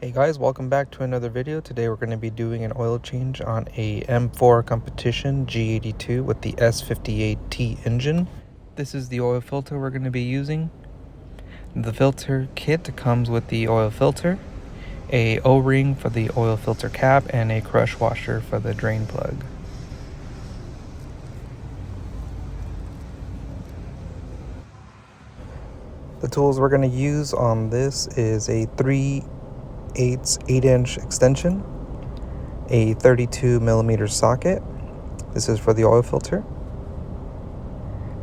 Hey guys, welcome back to another video. Today we're going to be doing an oil change on a M4 Competition G82 with the S58T engine. This is the oil filter we're going to be using. The filter kit comes with the oil filter, a O-ring for the oil filter cap, and a crush washer for the drain plug. The tools we're going to use on this is a 3/8 8-inch extension, a 32mm socket. This is for the oil filter.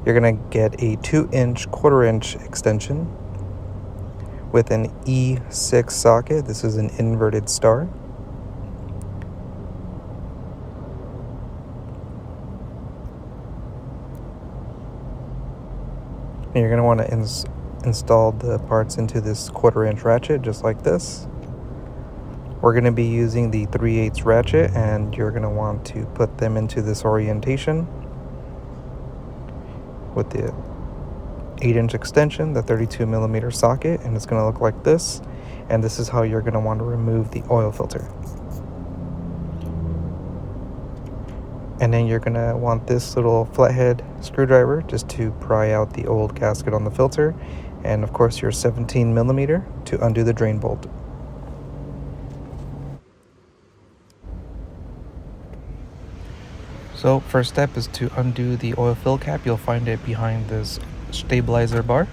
You're going to get a 2-inch 1/4-inch extension with an E6 socket. This is an inverted star. And you're going to want to install the parts into this 1/4-inch ratchet just like this. We're going to be using the 3/8 ratchet, and you're going to want to put them into this orientation with the 8-inch extension, the 32mm socket, and it's going to look like this. And this is how you're going to want to remove the oil filter. And then you're going to want this little flathead screwdriver just to pry out the old gasket on the filter, and of course your 17mm to undo the drain bolt. So first step is to undo the oil fill cap. You'll find it behind this stabilizer bar.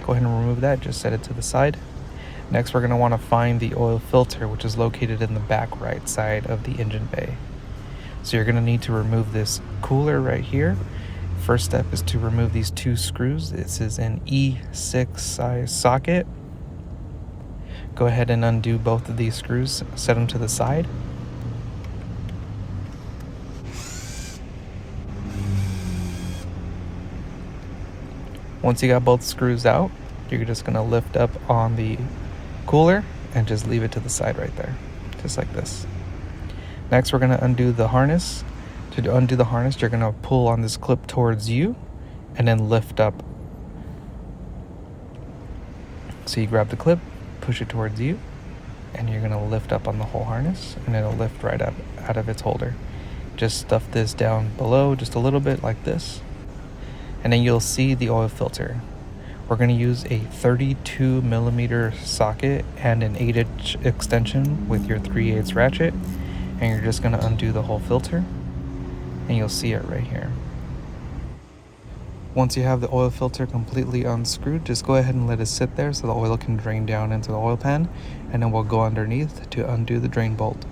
Go ahead and remove that, just set it to the side. Next we're going to want to find the oil filter, which is located in the back right side of the engine bay. So you're going to need to remove this cooler right here. First step is to remove these 2 screws. This is an E6 size socket. Go ahead and undo both of these screws, set them to the side. Once you got both screws out, you're just going to lift up on the cooler and just leave it to the side right there, just like this. Next, we're going to undo the harness. To undo the harness, you're going to pull on this clip towards you and then lift up. So you grab the clip, push it towards you, and you're going to lift up on the whole harness, and it'll lift right up out of its holder. Just stuff this down below just a little bit like this, and then you'll see the oil filter. We're going to use a 32mm socket and an 8-inch extension with your 3/8 ratchet, and you're just going to undo the whole filter, and you'll see it right here. Once you have the oil filter completely unscrewed, just go ahead and let it sit there so the oil can drain down into the oil pan, and then we'll go underneath to undo the drain bolt.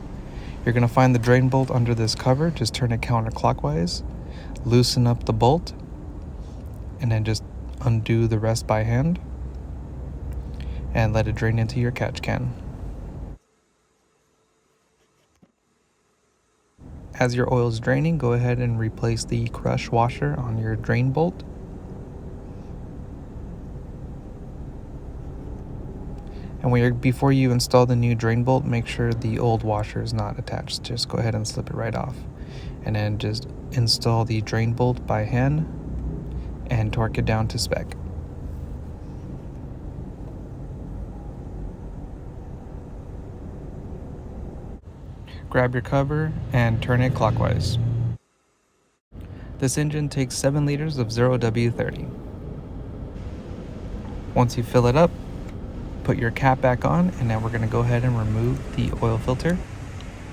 You're going to find the drain bolt under this cover. Just turn it counterclockwise, loosen up the bolt, and then just undo the rest by hand and let it drain into your catch can. As your oil is draining, go ahead and replace the crush washer on your drain bolt. And before you install the new drain bolt, make sure the old washer is not attached. Just go ahead and slip it right off. And then just install the drain bolt by hand and torque it down to spec. Grab your cover and turn it clockwise. This engine takes 7 liters of 0W30. Once you fill it up, put your cap back on, and now we're going to go ahead and remove the oil filter.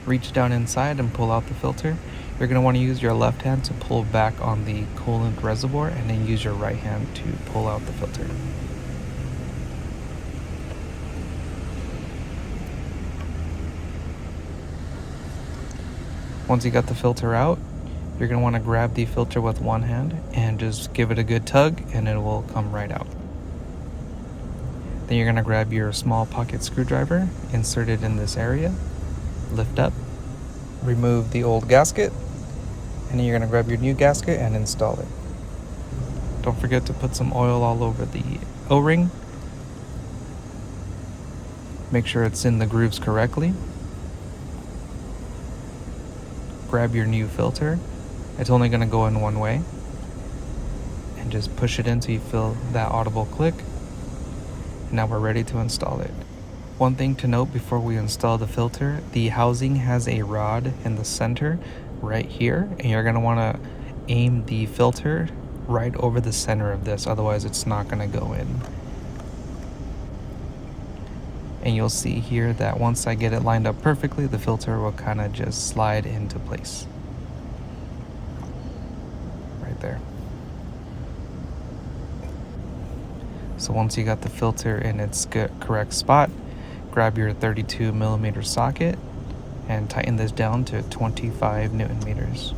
Reach down inside and pull out the filter. You're going to want to use your left hand to pull back on the coolant reservoir, and then use your right hand to pull out the filter. Once you got the filter out, you're going to want to grab the filter with one hand and just give it a good tug, and it will come right out. Then you're going to grab your small pocket screwdriver, insert it in this area, lift up, remove the old gasket, and then you're going to grab your new gasket and install it. Don't forget to put some oil all over the O-ring. Make sure it's in the grooves correctly. Grab your new filter. It's only going to go in one way. And just push it in until you feel that audible click. Now we're ready to install it. One thing to note before we install the filter, the housing has a rod in the center right here, and you're going to want to aim the filter right over the center of this, otherwise it's not going to go in. And you'll see here that once I get it lined up perfectly, the filter will kind of just slide into place. Right there. So once you got the filter in its correct spot, grab your 32mm socket and tighten this down to 25 Newton meters.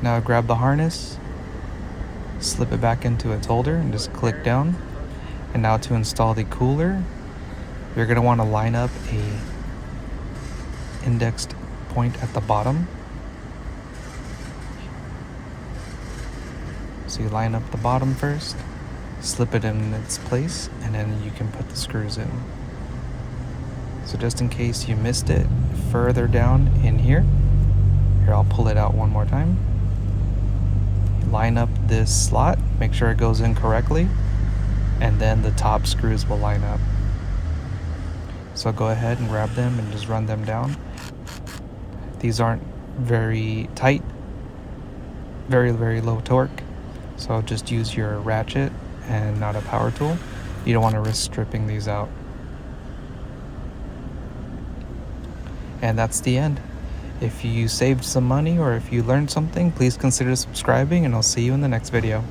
Now grab the harness, slip it back into its holder and just click down. And now to install the cooler, you're going to want to line up a indexed point at the bottom. So you line up the bottom first, slip it in its place, and then you can put the screws in. So just in case you missed it, further down in here, I'll pull it out one more time. Line up this slot, make sure it goes in correctly, and then the top screws will line up. So go ahead and grab them and just run them down. These aren't very tight, very low torque, so just use your ratchet and not a power tool. You don't want to risk stripping these out. And that's the end. If you saved some money or if you learned something, please consider subscribing, and I'll see you in the next video.